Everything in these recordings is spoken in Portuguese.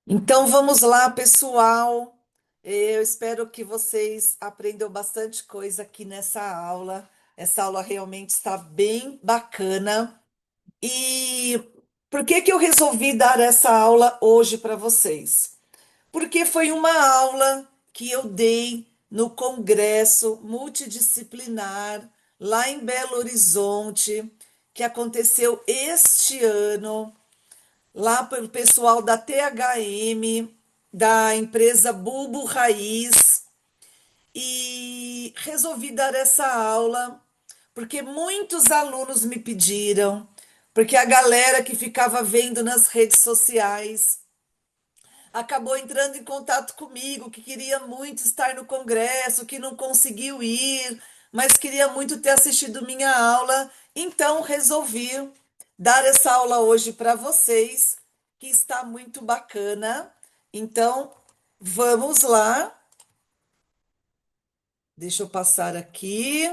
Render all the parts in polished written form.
Então vamos lá, pessoal. Eu espero que vocês aprendam bastante coisa aqui nessa aula. Essa aula realmente está bem bacana. E por que que eu resolvi dar essa aula hoje para vocês? Porque foi uma aula que eu dei no Congresso Multidisciplinar lá em Belo Horizonte, que aconteceu este ano lá pelo pessoal da THM, da empresa Bulbo Raiz, e resolvi dar essa aula porque muitos alunos me pediram, porque a galera que ficava vendo nas redes sociais acabou entrando em contato comigo, que queria muito estar no congresso, que não conseguiu ir, mas queria muito ter assistido minha aula, então resolvi dar essa aula hoje para vocês, que está muito bacana. Então, vamos lá. Deixa eu passar aqui.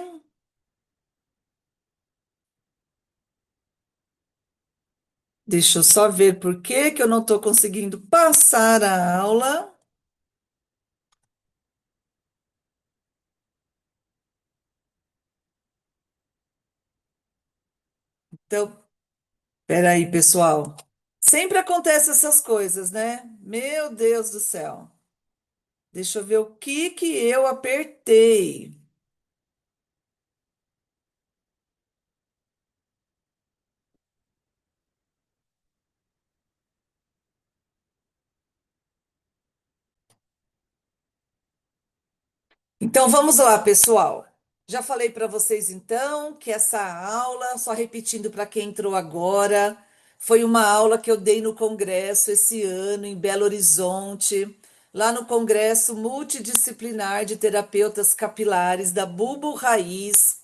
Deixa eu só ver por que que eu não estou conseguindo passar a aula. Então, peraí, pessoal. Sempre acontece essas coisas, né? Meu Deus do céu. Deixa eu ver o que que eu apertei. Então vamos lá, pessoal. Já falei para vocês então que essa aula, só repetindo para quem entrou agora, foi uma aula que eu dei no congresso esse ano em Belo Horizonte, lá no Congresso Multidisciplinar de Terapeutas Capilares da Bulbo Raiz.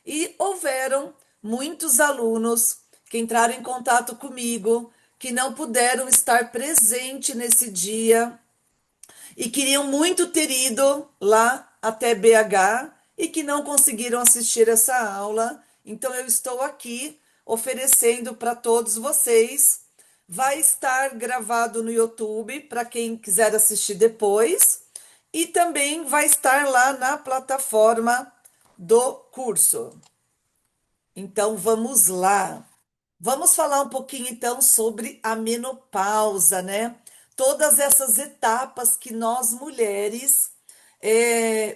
E houveram muitos alunos que entraram em contato comigo, que não puderam estar presente nesse dia e queriam muito ter ido lá até BH e que não conseguiram assistir essa aula. Então eu estou aqui oferecendo para todos vocês. Vai estar gravado no YouTube para quem quiser assistir depois e também vai estar lá na plataforma do curso. Então vamos lá. Vamos falar um pouquinho então sobre a menopausa, né? Todas essas etapas que nós mulheres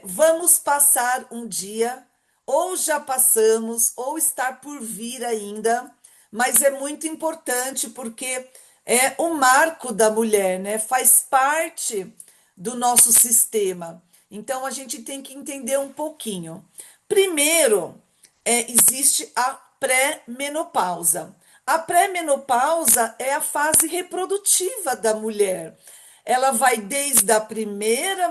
vamos passar um dia, ou já passamos, ou está por vir ainda, mas é muito importante porque é o marco da mulher, né? Faz parte do nosso sistema. Então a gente tem que entender um pouquinho. Primeiro, existe a pré-menopausa. A pré-menopausa é a fase reprodutiva da mulher. Ela vai desde a primeira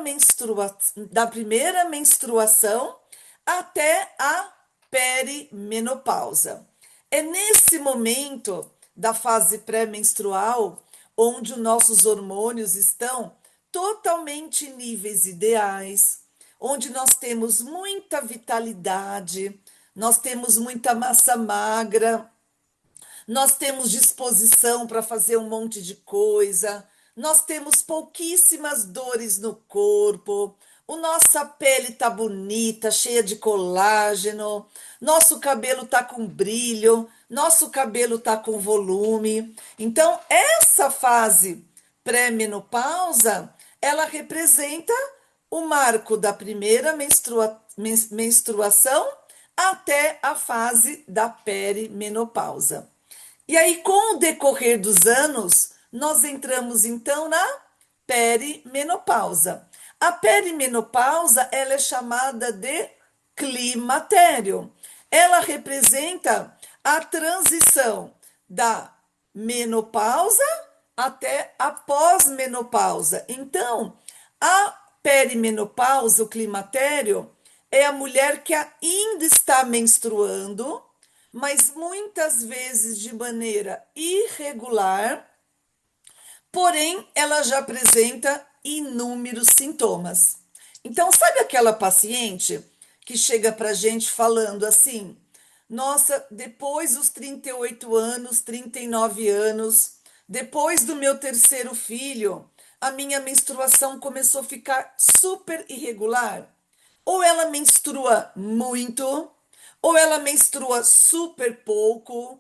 menstruação até a perimenopausa. É nesse momento da fase pré-menstrual onde os nossos hormônios estão totalmente em níveis ideais, onde nós temos muita vitalidade, nós temos muita massa magra, nós temos disposição para fazer um monte de coisa, nós temos pouquíssimas dores no corpo, nossa pele tá bonita, cheia de colágeno, nosso cabelo tá com brilho, nosso cabelo tá com volume. Então, essa fase pré-menopausa, ela representa o marco da primeira menstruação até a fase da perimenopausa. E aí, com o decorrer dos anos, nós entramos então na perimenopausa. A perimenopausa, ela é chamada de climatério. Ela representa a transição da menopausa até a pós-menopausa. Então, a perimenopausa, o climatério, é a mulher que ainda está menstruando, mas muitas vezes de maneira irregular, porém ela já apresenta inúmeros sintomas. Então, sabe aquela paciente que chega para a gente falando assim: nossa, depois dos 38 anos, 39 anos, Depois do meu terceiro filho, a minha menstruação começou a ficar super irregular. Ou ela menstrua muito, ou ela menstrua super pouco,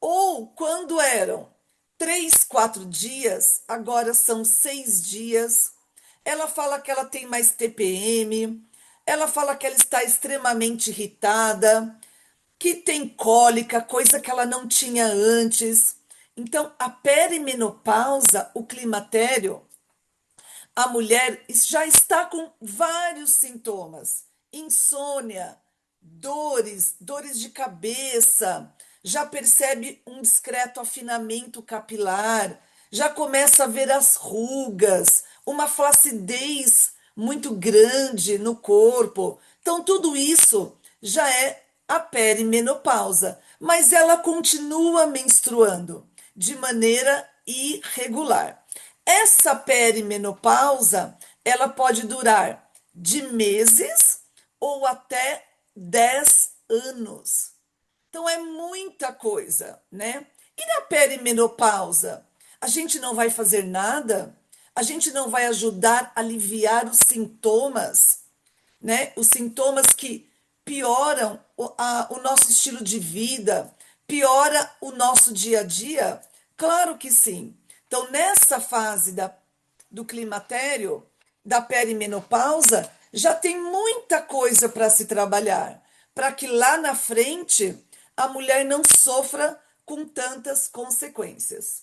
ou quando eram 3, 4 dias, agora são 6 dias. Ela fala que ela tem mais TPM, ela fala que ela está extremamente irritada, que tem cólica, coisa que ela não tinha antes. Então, a perimenopausa, o climatério, a mulher já está com vários sintomas: insônia, dores de cabeça, já percebe um discreto afinamento capilar, já começa a ver as rugas, uma flacidez muito grande no corpo. Então, tudo isso já é a perimenopausa, mas ela continua menstruando de maneira irregular. Essa perimenopausa, ela pode durar de meses ou até 10 anos. Então é muita coisa, né? E na perimenopausa, a gente não vai fazer nada? A gente não vai ajudar a aliviar os sintomas, né? Os sintomas que pioram o nosso estilo de vida, piora o nosso dia a dia? Claro que sim. Então, nessa fase do climatério, da perimenopausa, já tem muita coisa para se trabalhar, para que lá na frente a mulher não sofra com tantas consequências.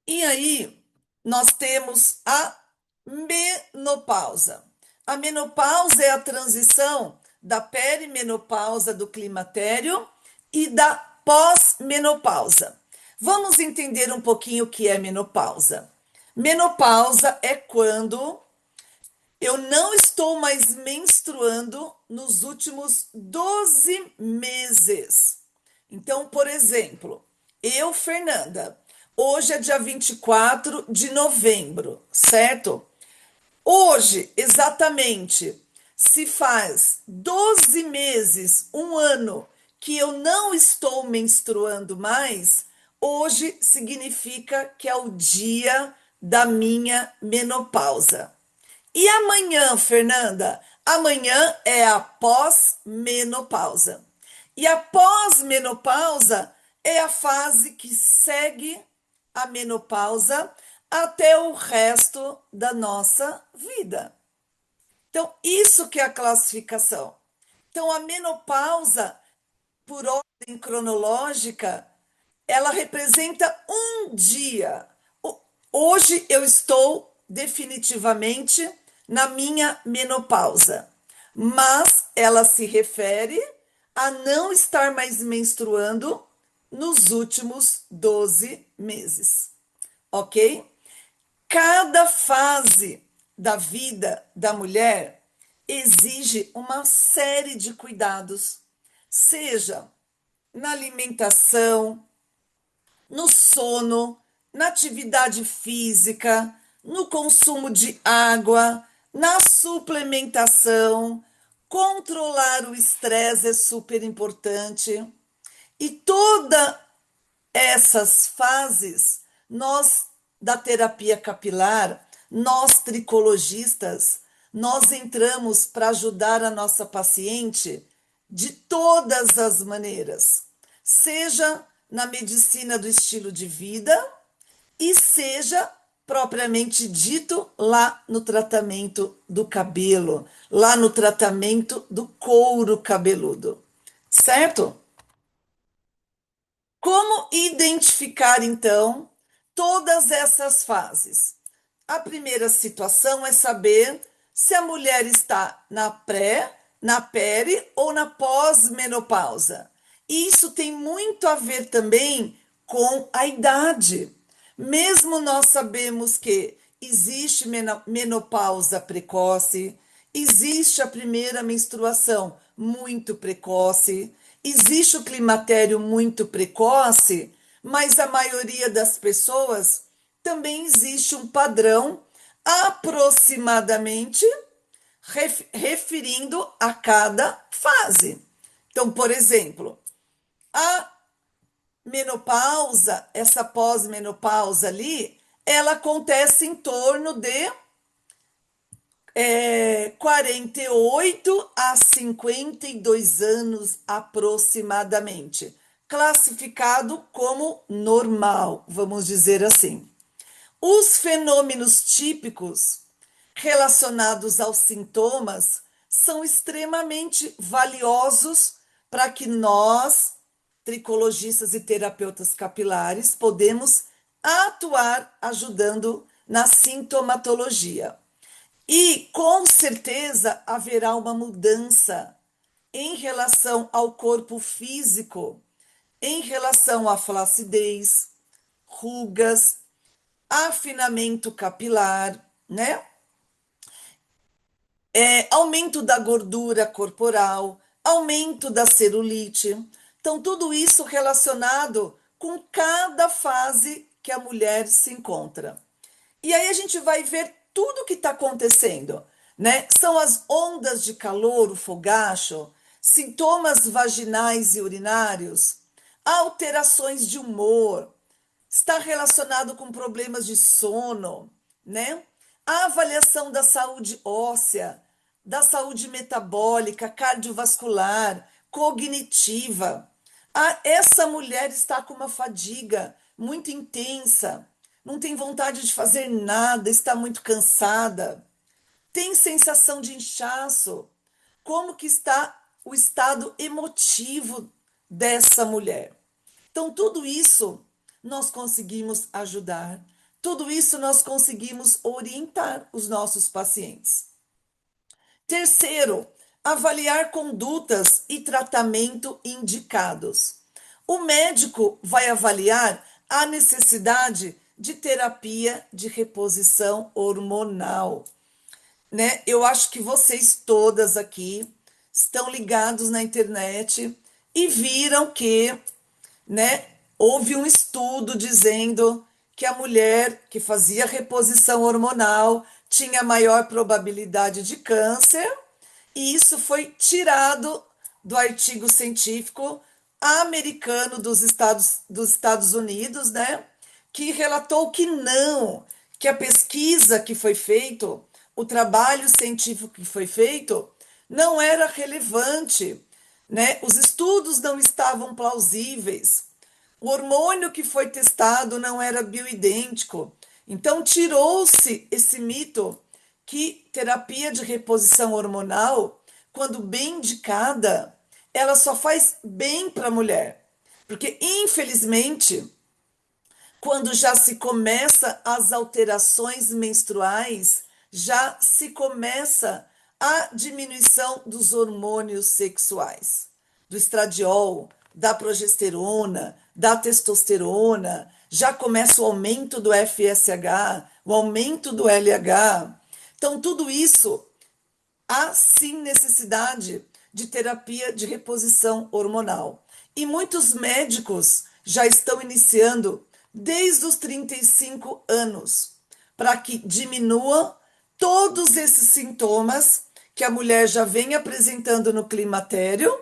E aí, nós temos a menopausa. A menopausa é a transição da perimenopausa do climatério e da pós-menopausa. Vamos entender um pouquinho o que é menopausa. Menopausa é quando eu não estou mais menstruando nos últimos 12 meses. Então, por exemplo, eu, Fernanda, hoje é dia 24 de novembro, certo? Hoje, exatamente, se faz 12 meses, um ano, que eu não estou menstruando mais, hoje significa que é o dia da minha menopausa. E amanhã, Fernanda? Amanhã é a pós-menopausa. E a pós-menopausa é a fase que segue a menopausa até o resto da nossa vida. Então, isso que é a classificação. Então, a menopausa, por ordem cronológica, ela representa um dia. Hoje eu estou definitivamente na minha menopausa, mas ela se refere a não estar mais menstruando nos últimos 12 meses, ok? Cada fase da vida da mulher exige uma série de cuidados, seja na alimentação, no sono, na atividade física, no consumo de água, na suplementação. Controlar o estresse é super importante. E todas essas fases, nós da terapia capilar, nós tricologistas, nós entramos para ajudar a nossa paciente de todas as maneiras, seja na medicina do estilo de vida e seja propriamente dito lá no tratamento do cabelo, lá no tratamento do couro cabeludo, certo? Como identificar, então, todas essas fases? A primeira situação é saber se a mulher está na pré, na peri ou na pós-menopausa. Isso tem muito a ver também com a idade. Mesmo nós sabemos que existe menopausa precoce, existe a primeira menstruação muito precoce, existe o climatério muito precoce, mas a maioria das pessoas também existe um padrão aproximadamente referindo a cada fase. Então, por exemplo, a menopausa, essa pós-menopausa ali, ela acontece em torno de 48 a 52 anos aproximadamente, classificado como normal, vamos dizer assim. Os fenômenos típicos relacionados aos sintomas são extremamente valiosos para que nós, tricologistas e terapeutas capilares, podemos atuar ajudando na sintomatologia. E com certeza haverá uma mudança em relação ao corpo físico, em relação à flacidez, rugas, afinamento capilar, né? Aumento da gordura corporal, aumento da celulite. Então, tudo isso relacionado com cada fase que a mulher se encontra. E aí a gente vai ver tudo o que está acontecendo, né? São as ondas de calor, o fogacho, sintomas vaginais e urinários, alterações de humor, está relacionado com problemas de sono, né? A avaliação da saúde óssea, da saúde metabólica, cardiovascular, cognitiva. Essa mulher está com uma fadiga muito intensa, não tem vontade de fazer nada, está muito cansada, tem sensação de inchaço. Como que está o estado emotivo dessa mulher? Então, tudo isso nós conseguimos ajudar, tudo isso nós conseguimos orientar os nossos pacientes. Terceiro, avaliar condutas e tratamento indicados. O médico vai avaliar a necessidade de terapia de reposição hormonal, né? Eu acho que vocês todas aqui estão ligados na internet e viram que, né, houve um estudo dizendo que a mulher que fazia reposição hormonal tinha maior probabilidade de câncer, e isso foi tirado do artigo científico americano dos Estados Unidos, né? Que relatou que não, que a pesquisa que foi feita, o trabalho científico que foi feito, não era relevante, né? Os estudos não estavam plausíveis. O hormônio que foi testado não era bioidêntico. Então, tirou-se esse mito que terapia de reposição hormonal, quando bem indicada, ela só faz bem para a mulher. Porque, infelizmente, quando já se começa as alterações menstruais, já se começa a diminuição dos hormônios sexuais, do estradiol, da progesterona, da testosterona, já começa o aumento do FSH, o aumento do LH. Então, tudo isso há sim necessidade de terapia de reposição hormonal. E muitos médicos já estão iniciando desde os 35 anos, para que diminua todos esses sintomas que a mulher já vem apresentando no climatério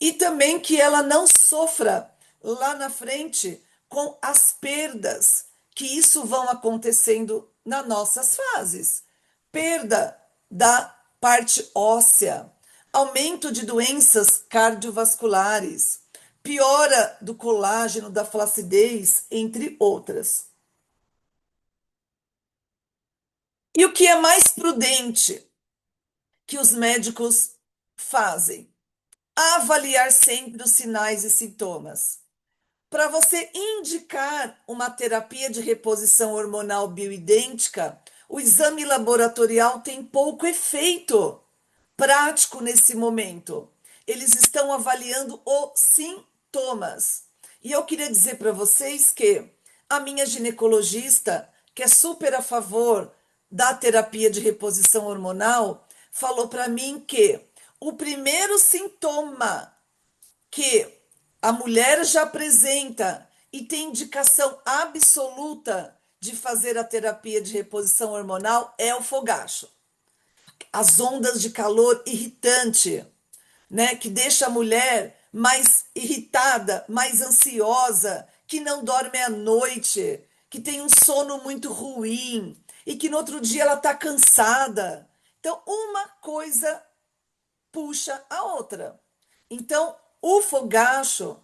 e também que ela não sofra lá na frente com as perdas que isso vão acontecendo nas nossas fases. Perda da parte óssea, aumento de doenças cardiovasculares, piora do colágeno, da flacidez, entre outras. E o que é mais prudente que os médicos fazem? Avaliar sempre os sinais e sintomas. Para você indicar uma terapia de reposição hormonal bioidêntica, o exame laboratorial tem pouco efeito prático nesse momento. Eles estão avaliando os sintomas. E eu queria dizer para vocês que a minha ginecologista, que é super a favor da terapia de reposição hormonal, falou para mim que o primeiro sintoma que a mulher já apresenta e tem indicação absoluta de fazer a terapia de reposição hormonal é o fogacho. As ondas de calor irritante, né, que deixa a mulher mais irritada, mais ansiosa, que não dorme à noite, que tem um sono muito ruim e que no outro dia ela está cansada. Então, uma coisa puxa a outra. Então, o fogacho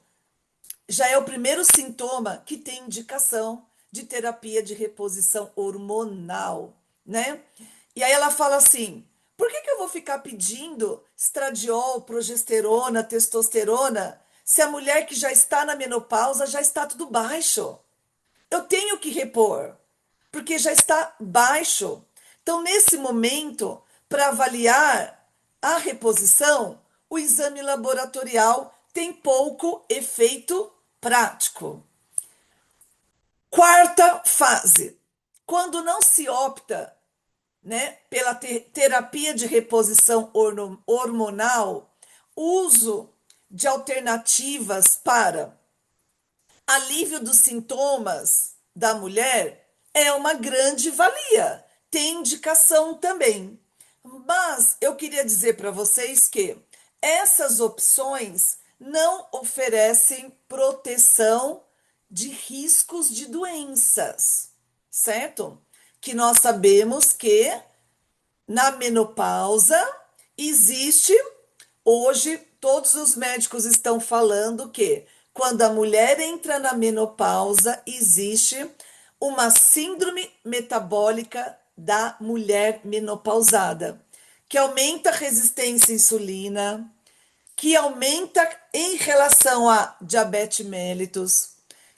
já é o primeiro sintoma que tem indicação de terapia de reposição hormonal, né? E aí ela fala assim: por que que eu vou ficar pedindo estradiol, progesterona, testosterona, se a mulher que já está na menopausa já está tudo baixo? Eu tenho que repor, porque já está baixo. Então, nesse momento, para avaliar a reposição, o exame laboratorial tem pouco efeito prático. Quarta fase, quando não se opta, né, pela terapia de reposição hormonal, uso de alternativas para alívio dos sintomas da mulher é uma grande valia. Tem indicação também. Mas eu queria dizer para vocês que essas opções não oferecem proteção de riscos de doenças, certo? Que nós sabemos que na menopausa existe, hoje todos os médicos estão falando que quando a mulher entra na menopausa, existe uma síndrome metabólica da mulher menopausada, que aumenta a resistência à insulina, que aumenta em relação a diabetes mellitus,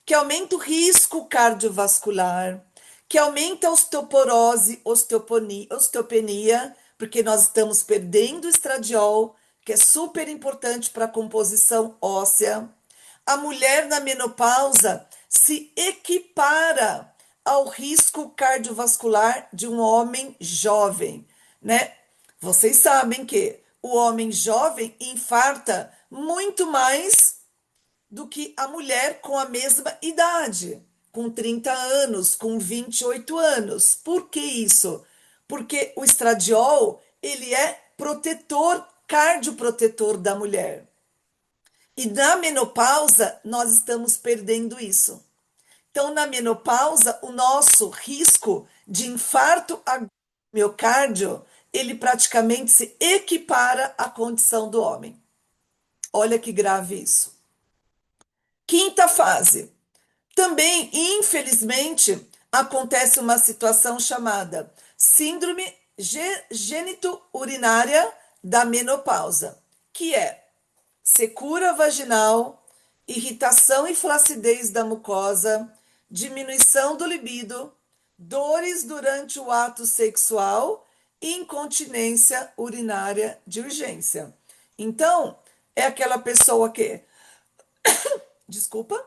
que aumenta o risco cardiovascular, que aumenta a osteoporose, osteopenia, porque nós estamos perdendo o estradiol, que é super importante para a composição óssea. A mulher na menopausa se equipara ao risco cardiovascular de um homem jovem, né? Vocês sabem que o homem jovem infarta muito mais do que a mulher com a mesma idade, com 30 anos, com 28 anos. Por que isso? Porque o estradiol, ele é protetor, cardioprotetor da mulher. E na menopausa, nós estamos perdendo isso. Então, na menopausa, o nosso risco de infarto agudo do miocárdio, ele praticamente se equipara à condição do homem. Olha que grave isso. Quinta fase. Também, infelizmente, acontece uma situação chamada síndrome gênito-urinária da menopausa, que é secura vaginal, irritação e flacidez da mucosa, diminuição do libido, dores durante o ato sexual e incontinência urinária de urgência. Então, é aquela pessoa que, desculpa,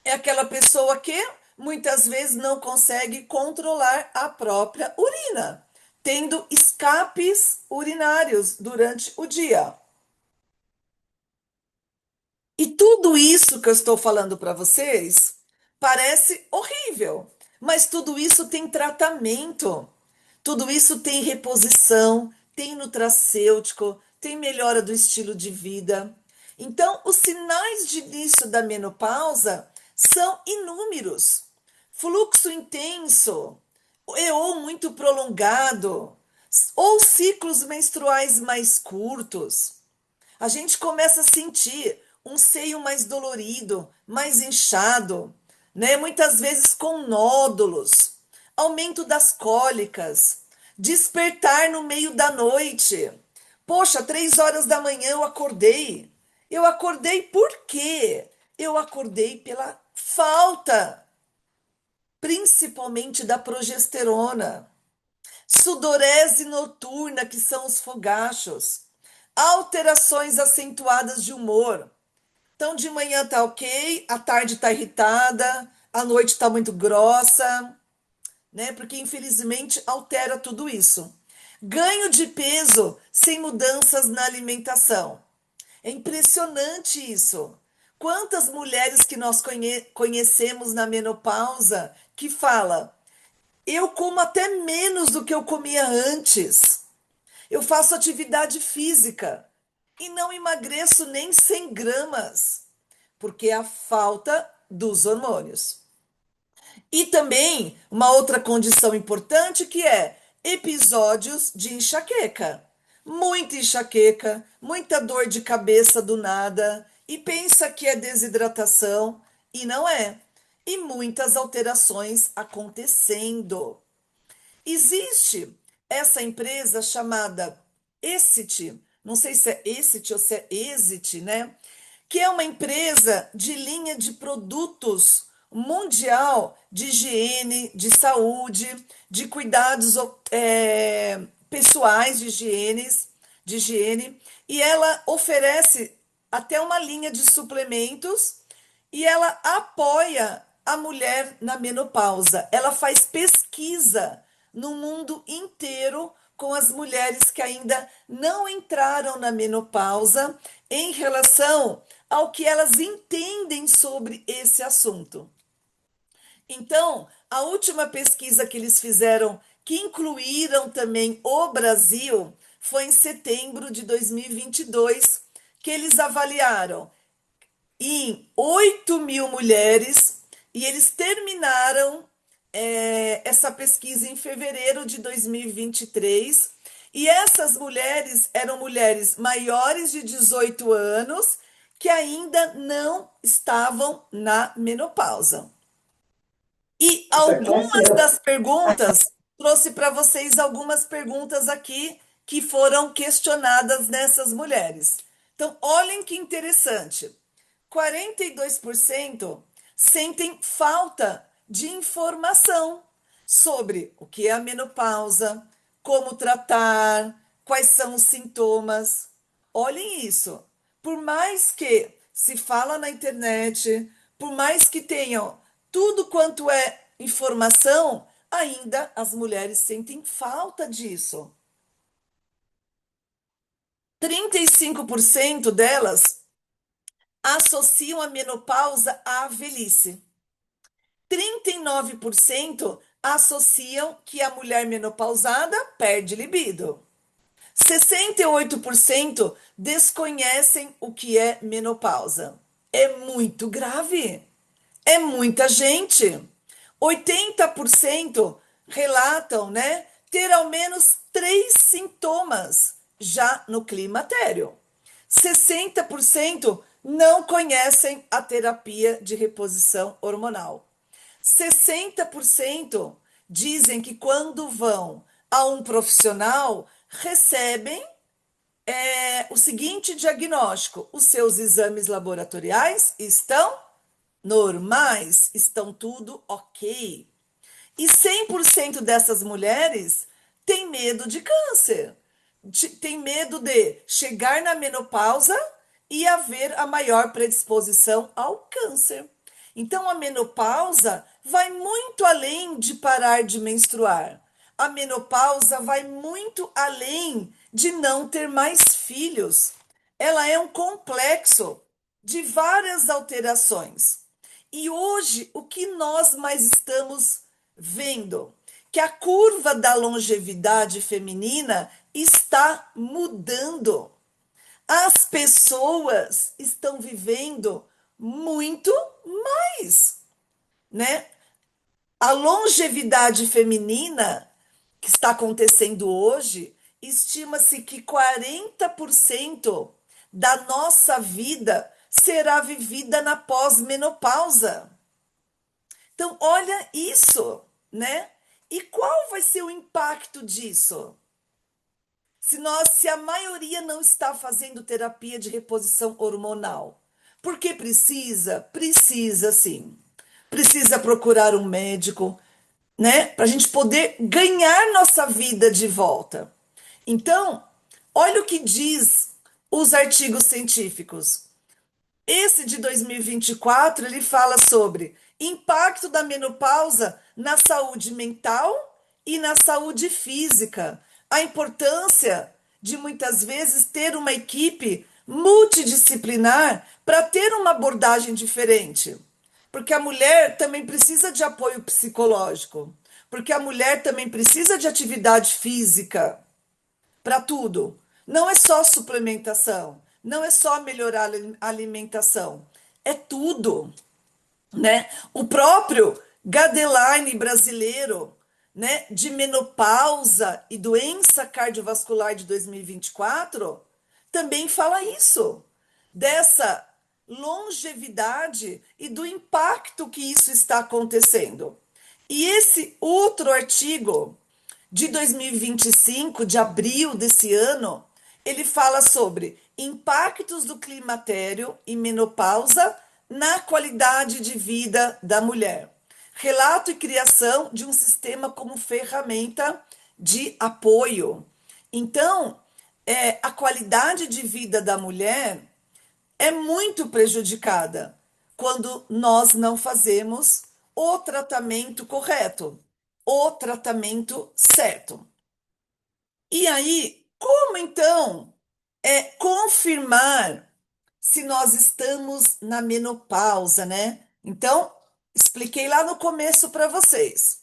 é aquela pessoa que muitas vezes não consegue controlar a própria urina, tendo escapes urinários durante o dia. E tudo isso que eu estou falando para vocês parece horrível, mas tudo isso tem tratamento, tudo isso tem reposição, tem nutracêutico, tem melhora do estilo de vida. Então, os sinais de início da menopausa são inúmeros. Fluxo intenso, ou muito prolongado, ou ciclos menstruais mais curtos. A gente começa a sentir um seio mais dolorido, mais inchado, né? Muitas vezes com nódulos, aumento das cólicas, despertar no meio da noite. Poxa, 3 horas da manhã eu acordei. Eu acordei por quê? Eu acordei pela falta, principalmente da progesterona. Sudorese noturna, que são os fogachos. Alterações acentuadas de humor. Então, de manhã tá ok, à tarde tá irritada, à noite tá muito grossa, né? Porque infelizmente altera tudo isso. Ganho de peso sem mudanças na alimentação. É impressionante isso. Quantas mulheres que nós conhecemos na menopausa que fala, eu como até menos do que eu comia antes. Eu faço atividade física. e não emagreço nem 100 gramas, porque é a falta dos hormônios. E também uma outra condição importante que é episódios de enxaqueca. Muita enxaqueca, muita dor de cabeça do nada, e pensa que é desidratação, e não é. E muitas alterações acontecendo. Existe essa empresa chamada Essity, não sei se é Essity ou se é Exit, né? Que é uma empresa de linha de produtos mundial de higiene, de saúde, de cuidados pessoais de higiene, e ela oferece até uma linha de suplementos e ela apoia a mulher na menopausa. Ela faz pesquisa no mundo inteiro com as mulheres que ainda não entraram na menopausa em relação ao que elas entendem sobre esse assunto. Então, a última pesquisa que eles fizeram, que incluíram também o Brasil, foi em setembro de 2022, que eles avaliaram em 8 mil mulheres e eles terminaram essa pesquisa em fevereiro de 2023. E essas mulheres eram mulheres maiores de 18 anos que ainda não estavam na menopausa. E algumas das perguntas, trouxe para vocês algumas perguntas aqui que foram questionadas nessas mulheres. Então, olhem que interessante. 42% sentem falta de informação sobre o que é a menopausa, como tratar, quais são os sintomas. Olhem isso. Por mais que se fala na internet, por mais que tenham tudo quanto é informação, ainda as mulheres sentem falta disso. 35% delas associam a menopausa à velhice. 39% associam que a mulher menopausada perde libido. 68% desconhecem o que é menopausa. É muito grave. É muita gente. 80% relatam, né, ter ao menos 3 sintomas já no climatério. 60% não conhecem a terapia de reposição hormonal. 60% dizem que quando vão a um profissional recebem o seguinte diagnóstico: os seus exames laboratoriais estão normais, estão tudo ok. E 100% dessas mulheres têm medo de câncer, tem medo de chegar na menopausa e haver a maior predisposição ao câncer. Então, a menopausa vai muito além de parar de menstruar. A menopausa vai muito além de não ter mais filhos. Ela é um complexo de várias alterações. E hoje, o que nós mais estamos vendo? Que a curva da longevidade feminina está mudando. As pessoas estão vivendo muito mais, né? A longevidade feminina que está acontecendo hoje, estima-se que 40% da nossa vida será vivida na pós-menopausa. Então, olha isso, né? E qual vai ser o impacto disso? Se a maioria não está fazendo terapia de reposição hormonal, porque precisa sim. Precisa procurar um médico, né? Para a gente poder ganhar nossa vida de volta. Então, olha o que diz os artigos científicos. Esse de 2024, ele fala sobre impacto da menopausa na saúde mental e na saúde física. A importância de muitas vezes ter uma equipe multidisciplinar para ter uma abordagem diferente. Porque a mulher também precisa de apoio psicológico. Porque a mulher também precisa de atividade física para tudo. Não é só suplementação, não é só melhorar a alimentação, é tudo, né? O próprio guideline brasileiro, né, de menopausa e doença cardiovascular de 2024 também fala isso, dessa longevidade e do impacto que isso está acontecendo. E esse outro artigo de 2025, de abril desse ano, ele fala sobre impactos do climatério e menopausa na qualidade de vida da mulher. Relato e criação de um sistema como ferramenta de apoio. Então, a qualidade de vida da mulher é muito prejudicada quando nós não fazemos o tratamento correto, o tratamento certo. E aí, como então confirmar se nós estamos na menopausa, né? Então, expliquei lá no começo para vocês.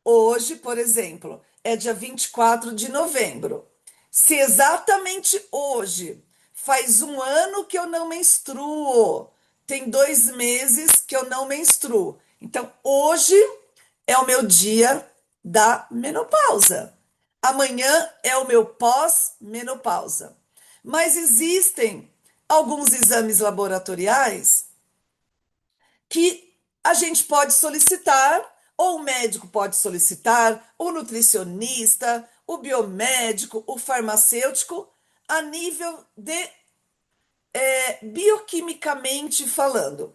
Hoje, por exemplo, é dia 24 de novembro. Se exatamente hoje faz um ano que eu não menstruo, tem 2 meses que eu não menstruo. Então, hoje é o meu dia da menopausa. Amanhã é o meu pós-menopausa. Mas existem alguns exames laboratoriais que a gente pode solicitar, ou o médico pode solicitar, o nutricionista, o biomédico, o farmacêutico, a nível de bioquimicamente falando.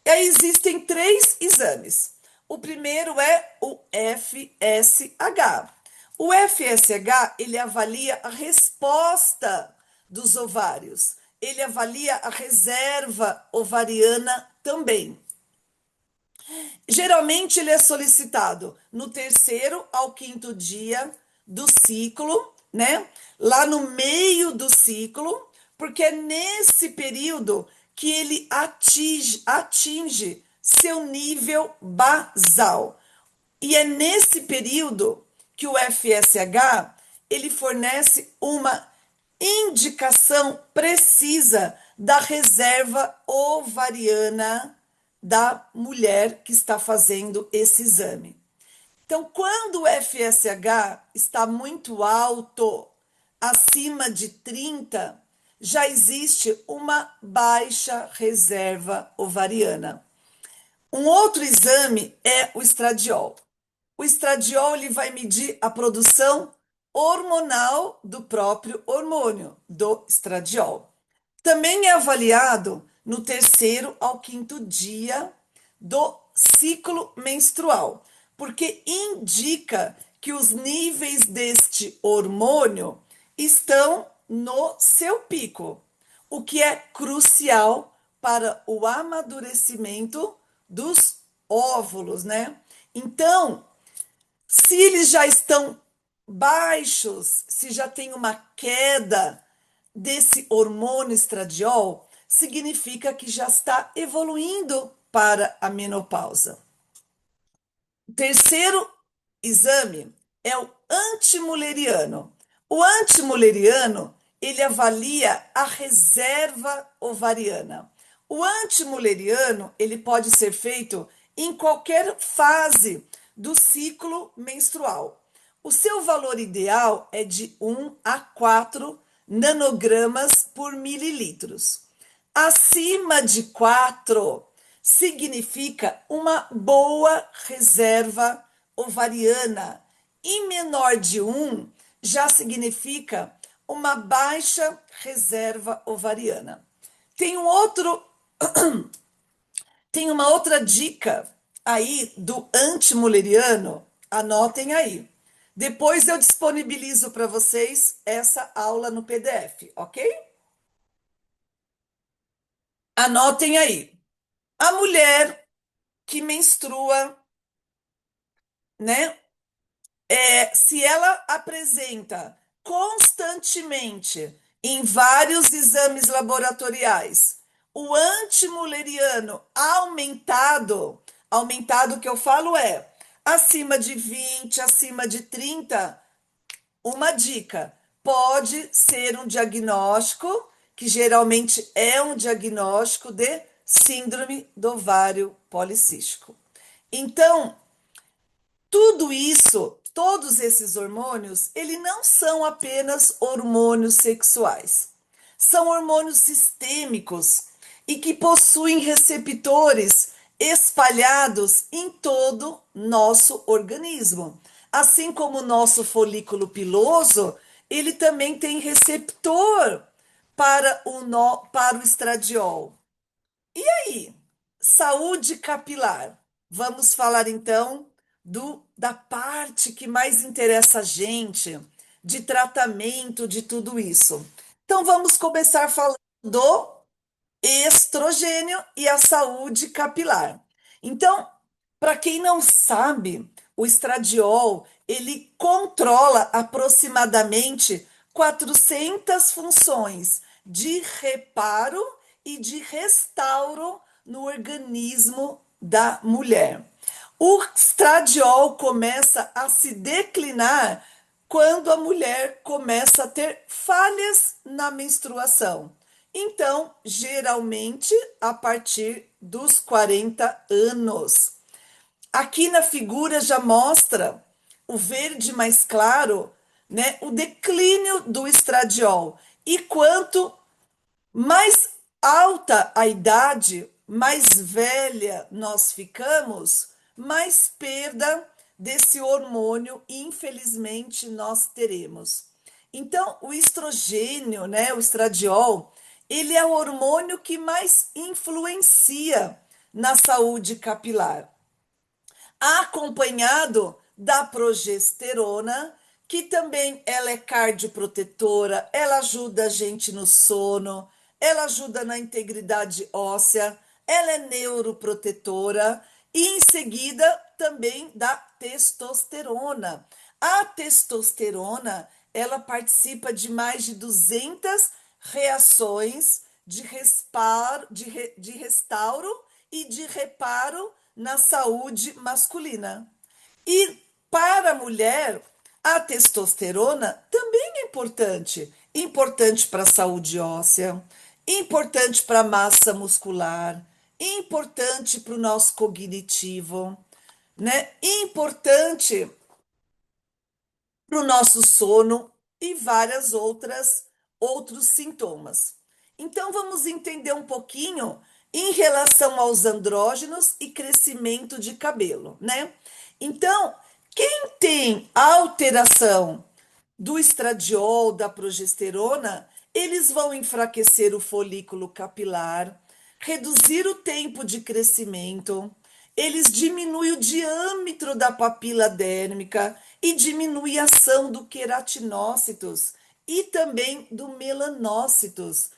E aí existem 3 exames. O primeiro é o FSH. O FSH, ele avalia a resposta dos ovários. Ele avalia a reserva ovariana também. Geralmente ele é solicitado no terceiro ao quinto dia do ciclo, né? Lá no meio do ciclo, porque é nesse período que ele atinge seu nível basal. E é nesse período que o FSH ele fornece uma indicação precisa da reserva ovariana da mulher que está fazendo esse exame. Então, quando o FSH está muito alto, acima de 30, já existe uma baixa reserva ovariana. Um outro exame é o estradiol. O estradiol ele vai medir a produção hormonal do próprio hormônio, do estradiol. Também é avaliado no terceiro ao quinto dia do ciclo menstrual, porque indica que os níveis deste hormônio estão no seu pico, o que é crucial para o amadurecimento dos óvulos, né? Então, se eles já estão baixos, se já tem uma queda desse hormônio estradiol, significa que já está evoluindo para a menopausa. O terceiro exame é o antimuleriano. O antimuleriano, ele avalia a reserva ovariana. O antimuleriano, ele pode ser feito em qualquer fase do ciclo menstrual. O seu valor ideal é de 1 a 4 nanogramas por mililitros. Acima de 4 significa uma boa reserva ovariana e menor de 1 já significa uma baixa reserva ovariana. Tem um outro, tem uma outra dica aí do antimuleriano, anotem aí. Depois eu disponibilizo para vocês essa aula no PDF, ok? Anotem aí. A mulher que menstrua, né? Se ela apresenta constantemente em vários exames laboratoriais o antimuleriano aumentado, aumentado que eu falo acima de 20, acima de 30, uma dica, pode ser um diagnóstico, que geralmente é um diagnóstico de síndrome do ovário policístico. Então, tudo isso, todos esses hormônios, eles não são apenas hormônios sexuais. São hormônios sistêmicos e que possuem receptores espalhados em todo nosso organismo. Assim como o nosso folículo piloso, ele também tem receptor para o estradiol. E aí, saúde capilar. Vamos falar então da parte que mais interessa a gente, de tratamento de tudo isso. Então vamos começar falando do estrogênio e a saúde capilar. Então, para quem não sabe, o estradiol, ele controla aproximadamente 400 funções de reparo e de restauro no organismo da mulher. O estradiol começa a se declinar quando a mulher começa a ter falhas na menstruação. Então, geralmente a partir dos 40 anos. Aqui na figura já mostra o verde mais claro, né, o declínio do estradiol. E quanto mais alta a idade, mais velha nós ficamos, mais perda desse hormônio, infelizmente, nós teremos. Então, o estrogênio, né, o estradiol, ele é o hormônio que mais influencia na saúde capilar, acompanhado da progesterona, que também ela é cardioprotetora, ela ajuda a gente no sono, ela ajuda na integridade óssea, ela é neuroprotetora e em seguida também da testosterona. A testosterona, ela participa de mais de 200 reações de restauro e de reparo na saúde masculina. E para a mulher, a testosterona também é importante. Importante para a saúde óssea, importante para a massa muscular, importante para o nosso cognitivo, né? Importante para o nosso sono e várias outros sintomas. Então vamos entender um pouquinho em relação aos andrógenos e crescimento de cabelo, né? Então, quem tem alteração do estradiol, da progesterona, eles vão enfraquecer o folículo capilar, reduzir o tempo de crescimento, eles diminuem o diâmetro da papila dérmica e diminuem a ação do queratinócitos e também do melanócitos,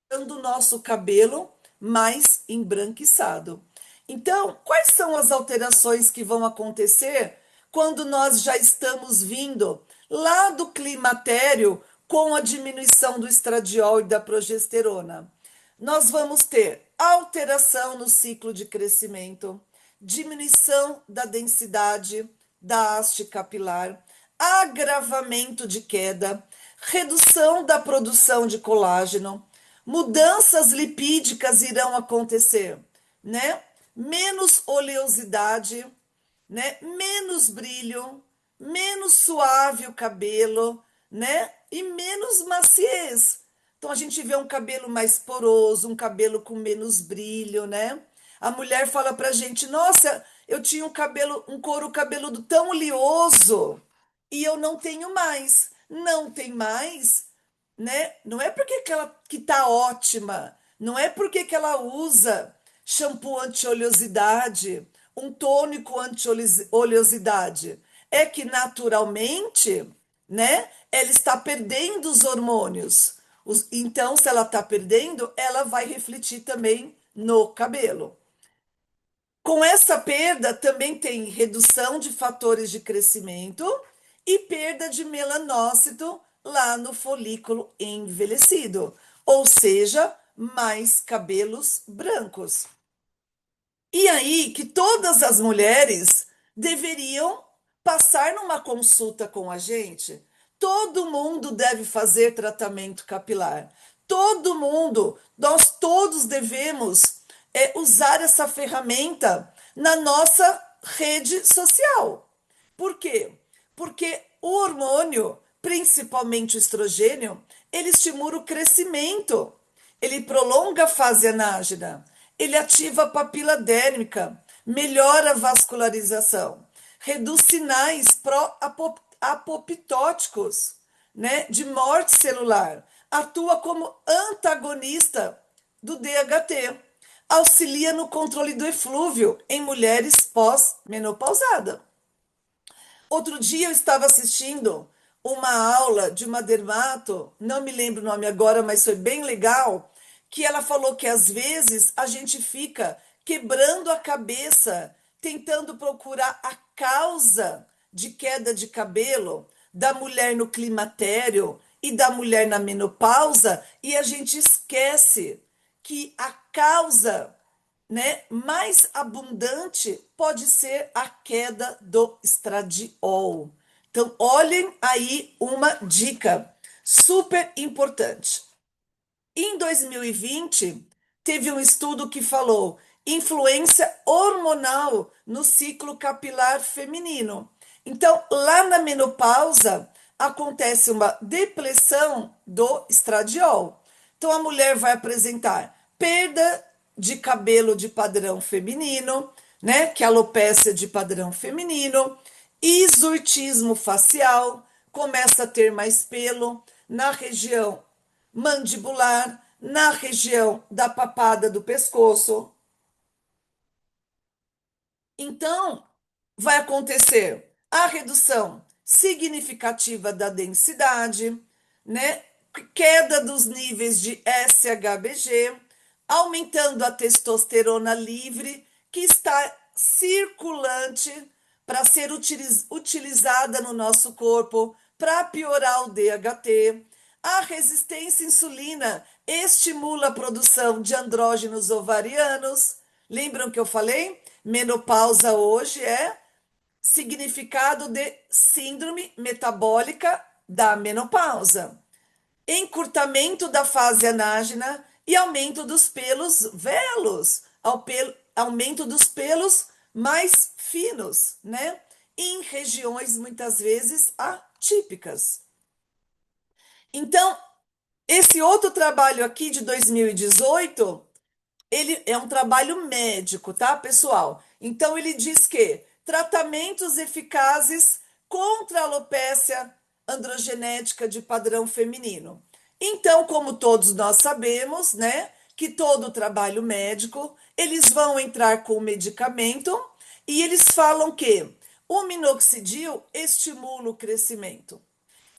deixando o nosso cabelo mais embranquiçado. Então, quais são as alterações que vão acontecer quando nós já estamos vindo lá do climatério com a diminuição do estradiol e da progesterona? Nós vamos ter alteração no ciclo de crescimento, diminuição da densidade da haste capilar, agravamento de queda, redução da produção de colágeno, mudanças lipídicas irão acontecer, né? Menos oleosidade, né? Menos brilho, menos suave o cabelo, né? E menos maciez. Então a gente vê um cabelo mais poroso, um cabelo com menos brilho, né? A mulher fala pra gente: "Nossa, eu tinha um cabelo, um couro cabeludo tão oleoso e eu não tenho mais". Não tem mais, né? Não é porque que ela que tá ótima, não é porque que ela usa shampoo anti-oleosidade, um tônico anti-oleosidade, é que naturalmente, né, ela está perdendo os hormônios. Então, se ela está perdendo, ela vai refletir também no cabelo. Com essa perda, também tem redução de fatores de crescimento e perda de melanócito lá no folículo envelhecido, ou seja, mais cabelos brancos. E aí que todas as mulheres deveriam passar numa consulta com a gente todo mundo deve fazer tratamento capilar. Todo mundo, nós todos devemos usar essa ferramenta na nossa rede social. Por quê? Porque o hormônio, principalmente o estrogênio, ele estimula o crescimento, ele prolonga a fase anágena, ele ativa a papila dérmica, melhora a vascularização, reduz sinais pró-apoptóticos, né, de morte celular, atua como antagonista do DHT, auxilia no controle do eflúvio em mulheres pós-menopausada. Outro dia eu estava assistindo uma aula de uma dermato, não me lembro o nome agora, mas foi bem legal, que ela falou que às vezes a gente fica quebrando a cabeça, tentando procurar a causa de queda de cabelo da mulher no climatério e da mulher na menopausa, e a gente esquece que a causa, né, mais abundante pode ser a queda do estradiol. Então, olhem aí uma dica super importante. Em 2020, teve um estudo que falou influência hormonal no ciclo capilar feminino. Então, lá na menopausa, acontece uma depressão do estradiol. Então, a mulher vai apresentar perda de cabelo de padrão feminino, né? Que é alopecia de padrão feminino, hirsutismo facial, começa a ter mais pelo na região mandibular, na região da papada do pescoço. Então, vai acontecer a redução significativa da densidade, né? Queda dos níveis de SHBG, aumentando a testosterona livre que está circulante para ser utilizada no nosso corpo para piorar o DHT. A resistência à insulina estimula a produção de andrógenos ovarianos. Lembram que eu falei? Menopausa hoje é significado de síndrome metabólica da menopausa, encurtamento da fase anágena e aumento dos pelos velos, aumento dos pelos mais finos, né? Em regiões muitas vezes atípicas. Então, esse outro trabalho aqui de 2018, ele é um trabalho médico, tá, pessoal? Então, ele diz que tratamentos eficazes contra a alopecia androgenética de padrão feminino. Então, como todos nós sabemos, né, que todo trabalho médico, eles vão entrar com medicamento e eles falam que o minoxidil estimula o crescimento,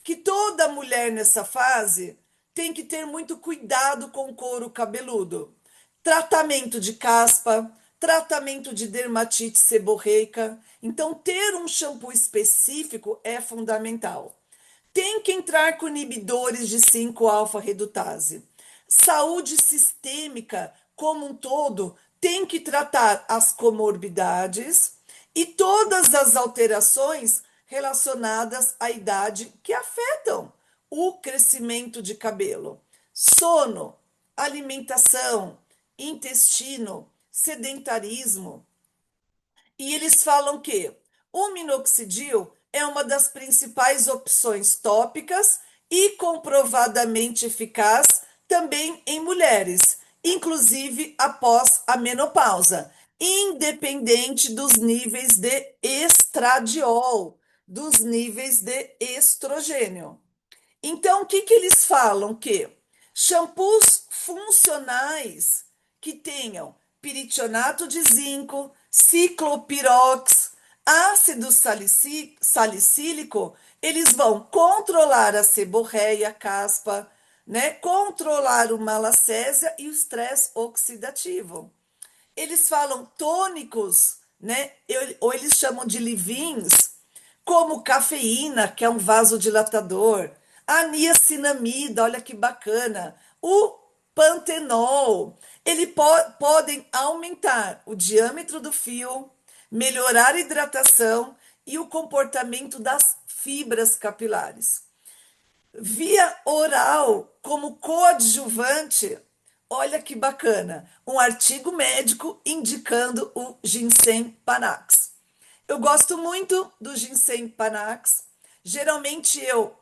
que toda mulher nessa fase tem que ter muito cuidado com o couro cabeludo. Tratamento de caspa, tratamento de dermatite seborreica. Então, ter um shampoo específico é fundamental. Tem que entrar com inibidores de 5-alfa-redutase. Saúde sistêmica como um todo tem que tratar as comorbidades e todas as alterações relacionadas à idade que afetam o crescimento de cabelo. Sono, alimentação, intestino, sedentarismo. E eles falam que o minoxidil é uma das principais opções tópicas e comprovadamente eficaz também em mulheres, inclusive após a menopausa, independente dos níveis de estradiol, dos níveis de estrogênio. Então, o que que eles falam? Que shampoos funcionais que tenham peritionato de zinco, ciclopirox, ácido salicílico, eles vão controlar a seborreia, caspa, né? Controlar o malacésia e o estresse oxidativo. Eles falam tônicos, né? Ou eles chamam de leave-ins, como cafeína, que é um vasodilatador, a niacinamida, olha que bacana, o pantenol. Eles podem aumentar o diâmetro do fio, melhorar a hidratação e o comportamento das fibras capilares. via oral como coadjuvante. Olha que bacana, um artigo médico indicando o ginseng panax. Eu gosto muito do ginseng panax. Geralmente eu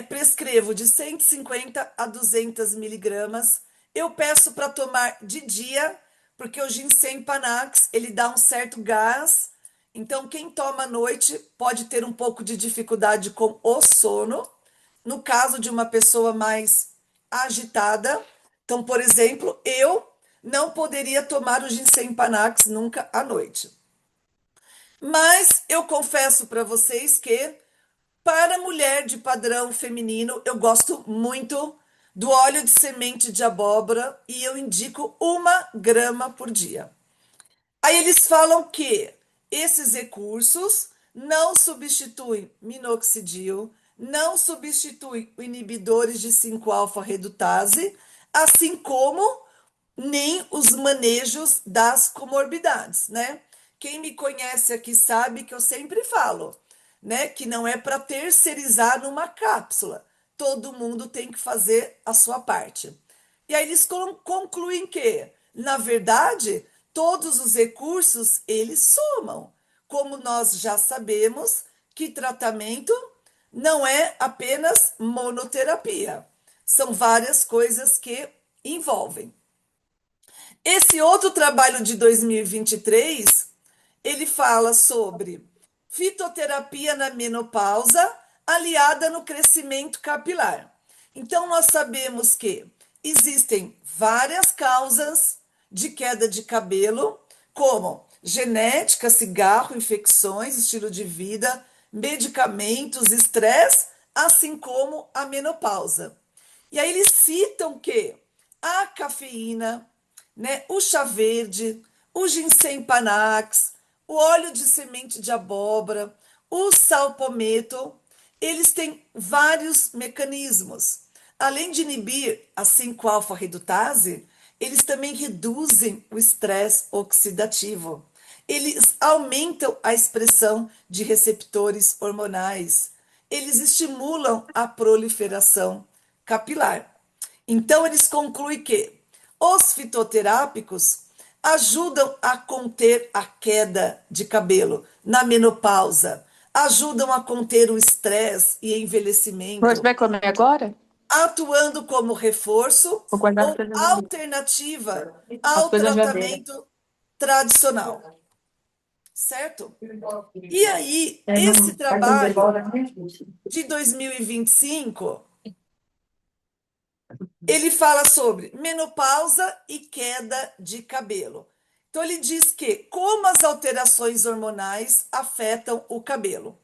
prescrevo de 150 a 200 miligramas. Eu peço para tomar de dia, porque o ginseng panax ele dá um certo gás. Então, quem toma à noite pode ter um pouco de dificuldade com o sono. No caso de uma pessoa mais agitada, então, por exemplo, eu não poderia tomar o ginseng panax nunca à noite. Mas eu confesso para vocês que, para mulher de padrão feminino, eu gosto muito do óleo de semente de abóbora e eu indico 1 grama por dia. Aí eles falam que esses recursos não substituem minoxidil, não substituem inibidores de 5-alfa-redutase, assim como nem os manejos das comorbidades, né? Quem me conhece aqui sabe que eu sempre falo, né, que não é para terceirizar numa cápsula. Todo mundo tem que fazer a sua parte. E aí eles concluem que, na verdade, todos os recursos eles somam. Como nós já sabemos que tratamento não é apenas monoterapia. São várias coisas que envolvem. Esse outro trabalho de 2023, ele fala sobre fitoterapia na menopausa aliada no crescimento capilar. Então, nós sabemos que existem várias causas de queda de cabelo, como genética, cigarro, infecções, estilo de vida, medicamentos, estresse, assim como a menopausa. E aí eles citam que a cafeína, né, o chá verde, o ginseng panax, o óleo de semente de abóbora, o salpometo, eles têm vários mecanismos. Além de inibir a 5-alfa-redutase, eles também reduzem o estresse oxidativo. Eles aumentam a expressão de receptores hormonais. Eles estimulam a proliferação capilar. Então, eles concluem que os fitoterápicos ajudam a conter a queda de cabelo na menopausa, ajudam a conter o estresse e Você envelhecimento, vai comer agora? atuando como reforço Vou guardar as ou coisas na geladeira. alternativa As ao coisas na geladeira. tratamento tradicional, certo? E aí, É, esse não, vai fazer trabalho bola, né? de 2025 ele fala sobre menopausa e queda de cabelo. Então, ele diz que como as alterações hormonais afetam o cabelo.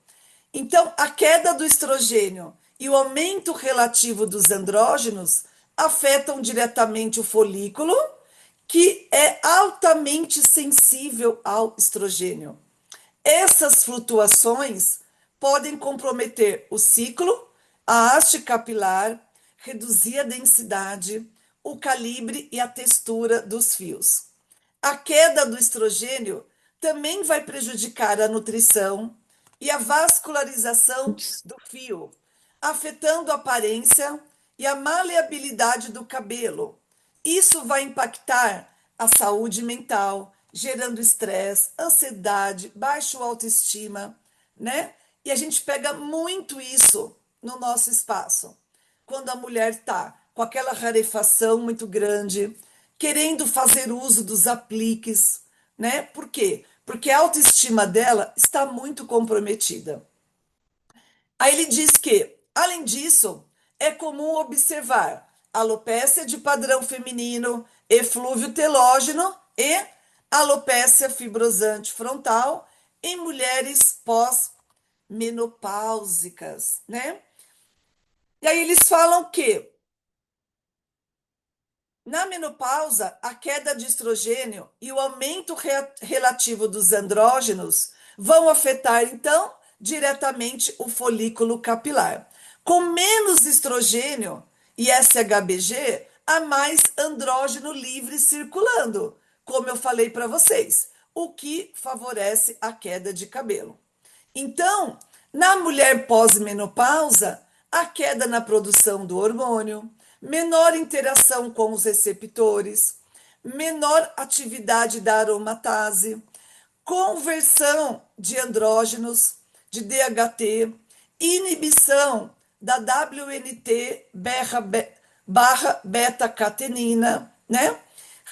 Então, a queda do estrogênio e o aumento relativo dos andrógenos afetam diretamente o folículo, que é altamente sensível ao estrogênio. Essas flutuações podem comprometer o ciclo, a haste capilar, reduzir a densidade, o calibre e a textura dos fios. A queda do estrogênio também vai prejudicar a nutrição e a vascularização Putz. do fio, afetando a aparência e a maleabilidade do cabelo. Isso vai impactar a saúde mental, gerando estresse, ansiedade, baixa autoestima, né? E a gente pega muito isso no nosso espaço. Quando a mulher está com aquela rarefação muito grande, querendo fazer uso dos apliques, né? Por quê? Porque a autoestima dela está muito comprometida. Aí ele diz que, além disso, é comum observar alopécia de padrão feminino, eflúvio telógeno e alopécia fibrosante frontal em mulheres pós-menopáusicas, né? E aí eles falam que na menopausa, a queda de estrogênio e o aumento relativo dos andrógenos vão afetar, então, diretamente o folículo capilar. Com menos estrogênio e SHBG, há mais andrógeno livre circulando, como eu falei para vocês, o que favorece a queda de cabelo. Então, na mulher pós-menopausa, a queda na produção do hormônio, menor interação com os receptores, menor atividade da aromatase, conversão de andrógenos, de DHT, inibição da WNT barra beta-catenina, né?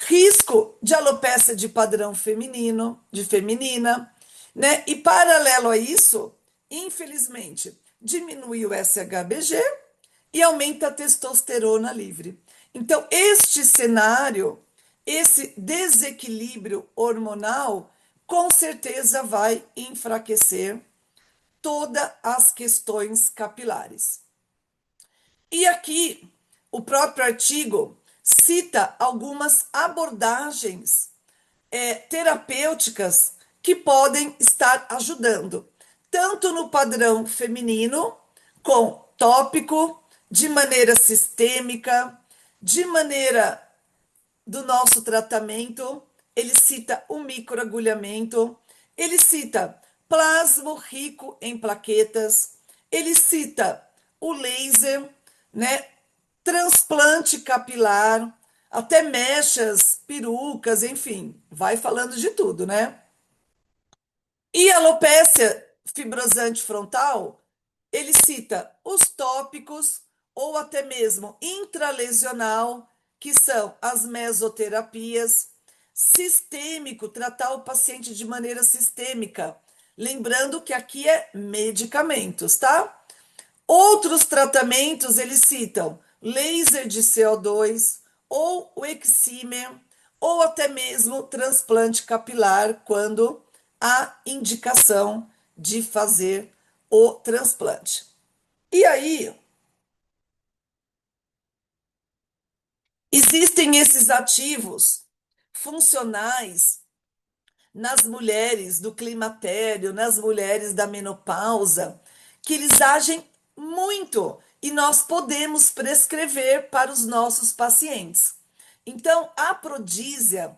Risco de alopecia de padrão feminino, de feminina, né? E paralelo a isso, infelizmente, diminui o SHBG e aumenta a testosterona livre. Então, este cenário, esse desequilíbrio hormonal, com certeza vai enfraquecer todas as questões capilares. E aqui, o próprio artigo cita algumas abordagens terapêuticas que podem estar ajudando, tanto no padrão feminino, com tópico, de maneira sistêmica, de maneira do nosso tratamento. Ele cita o microagulhamento, ele cita plasma rico em plaquetas, ele cita o laser, né? Transplante capilar, até mechas, perucas, enfim, vai falando de tudo, né? E alopécia fibrosante frontal, ele cita os tópicos ou até mesmo intralesional, que são as mesoterapias, sistêmico, tratar o paciente de maneira sistêmica. Lembrando que aqui é medicamentos, tá? Outros tratamentos eles citam laser de CO2 ou o excimer ou até mesmo transplante capilar quando há indicação de fazer o transplante. E aí, existem esses ativos funcionais nas mulheres do climatério, nas mulheres da menopausa, que eles agem muito e nós podemos prescrever para os nossos pacientes. Então, a prodísia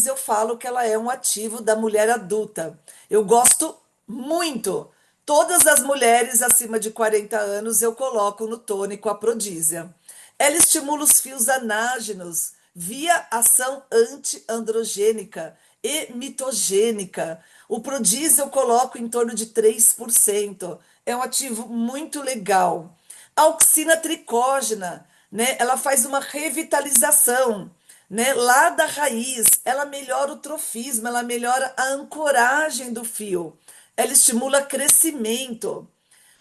eu falo que ela é um ativo da mulher adulta. Eu gosto muito. Todas as mulheres acima de 40 anos eu coloco no tônico a prodísia. Ela estimula os fios anágenos via ação antiandrogênica e mitogênica. O prodísio eu coloco em torno de 3%. É um ativo muito legal. A auxina tricógena, né? Ela faz uma revitalização, né? Lá da raiz, ela melhora o trofismo, ela melhora a ancoragem do fio. Ela estimula crescimento,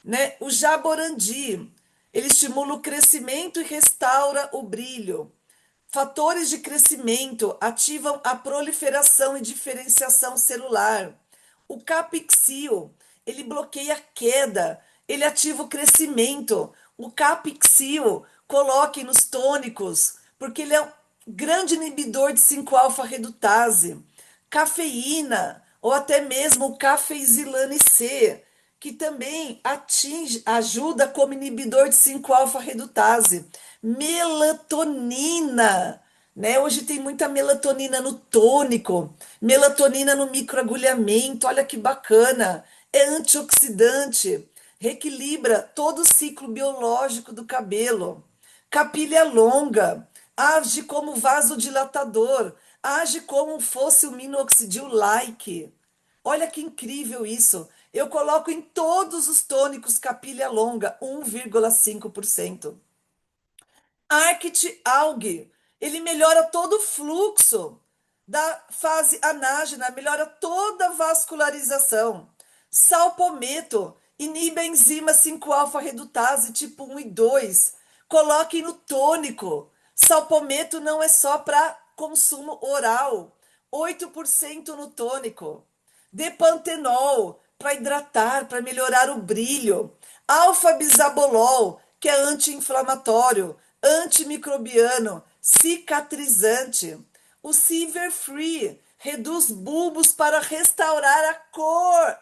né? O jaborandi, ele estimula o crescimento e restaura o brilho. Fatores de crescimento ativam a proliferação e diferenciação celular. O capixio, ele bloqueia a queda, ele ativa o crescimento. O capixio, coloque nos tônicos, porque ele é um grande inibidor de 5-alfa-redutase. Cafeína, ou até mesmo o cafeizilane C, que também ajuda como inibidor de 5-alfa-redutase. Melatonina, né? Hoje tem muita melatonina no tônico, melatonina no microagulhamento, olha que bacana. É antioxidante, reequilibra todo o ciclo biológico do cabelo. Capilha longa, age como vasodilatador, age como fosse o minoxidil-like. Olha que incrível isso. Eu coloco em todos os tônicos capilha longa, 1,5%. Arctic Algae, ele melhora todo o fluxo da fase anágena, melhora toda a vascularização. Salpometo, inibe a enzima 5-alfa-redutase tipo 1 e 2. Coloque no tônico. Salpometo não é só para consumo oral. 8% no tônico. Depantenol, para hidratar, para melhorar o brilho. Alfa-bisabolol, que é anti-inflamatório, antimicrobiano, cicatrizante. O Silver Free reduz bulbos para restaurar a cor.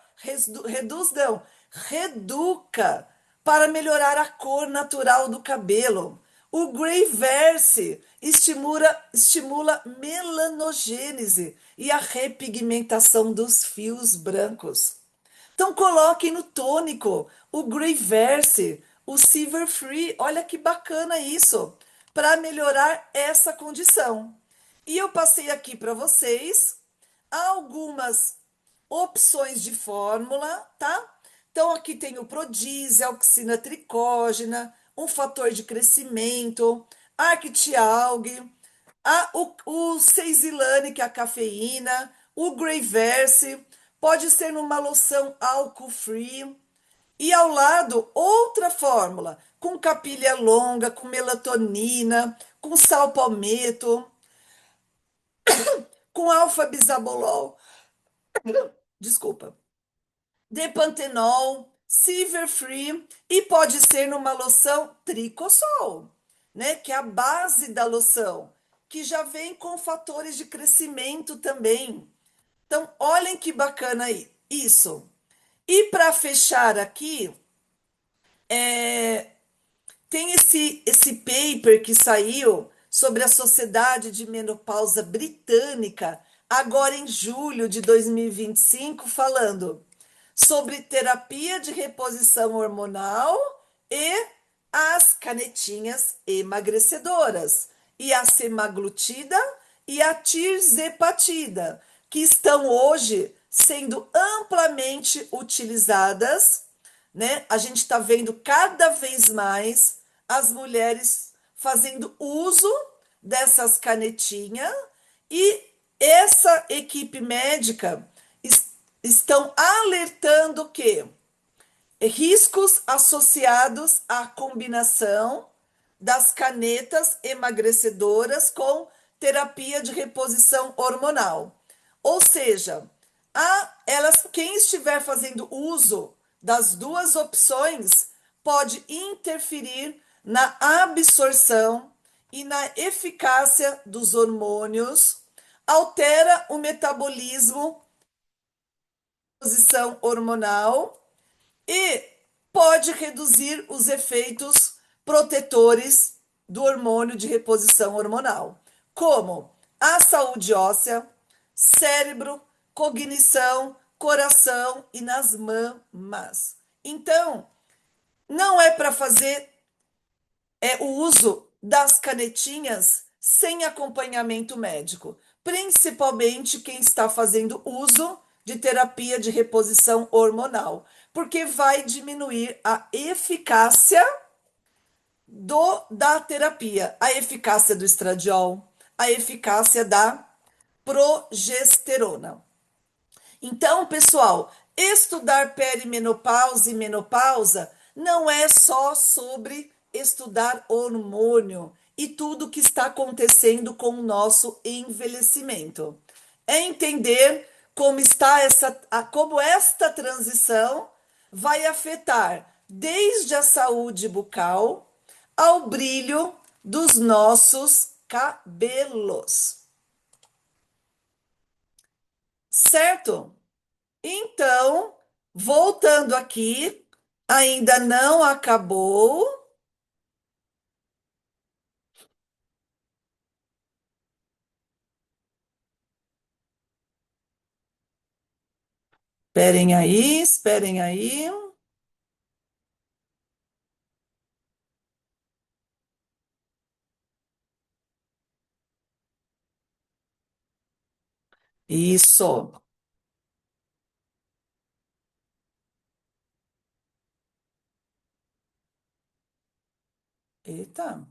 Reduz não, reduca para melhorar a cor natural do cabelo. O Greyverse estimula melanogênese e a repigmentação dos fios brancos. Então coloquem no tônico o Greyverse, o Silver Free. Olha que bacana isso, para melhorar essa condição. E eu passei aqui para vocês algumas opções de fórmula, tá? Então, aqui tem o Prodise, a auxina tricógena, um fator de crescimento, Arctialg, o Ceizilane, que é a cafeína, o Greyverse, pode ser numa loção álcool free. E ao lado, outra fórmula, com capilha longa, com melatonina, com sal palmeto, com alfa-bisabolol, desculpa, depantenol, silver free e pode ser numa loção Tricosol, né, que é a base da loção, que já vem com fatores de crescimento também. Então, olhem que bacana aí, isso. E para fechar aqui, tem esse paper que saiu sobre a Sociedade de Menopausa Britânica, agora em julho de 2025, falando sobre terapia de reposição hormonal e as canetinhas emagrecedoras, e a semaglutida e a tirzepatida, que estão hoje sendo amplamente utilizadas, né? A gente está vendo cada vez mais as mulheres fazendo uso dessas canetinhas e essa equipe médica estão alertando que riscos associados à combinação das canetas emagrecedoras com terapia de reposição hormonal. Ou seja, quem estiver fazendo uso das duas opções pode interferir na absorção e na eficácia dos hormônios, altera o metabolismo, reposição hormonal e pode reduzir os efeitos protetores do hormônio de reposição hormonal, como a saúde óssea, cérebro, cognição, coração e nas mamas. Então, não é para fazer o uso das canetinhas sem acompanhamento médico, principalmente quem está fazendo uso de terapia de reposição hormonal, porque vai diminuir a eficácia da terapia, a eficácia do estradiol, a eficácia da progesterona. Então, pessoal, estudar perimenopausa e menopausa não é só sobre estudar hormônio e tudo que está acontecendo com o nosso envelhecimento. É entender como está como esta transição vai afetar desde a saúde bucal ao brilho dos nossos cabelos. Certo? Então, voltando aqui, ainda não acabou. Esperem aí, esperem aí. Isso. Eita.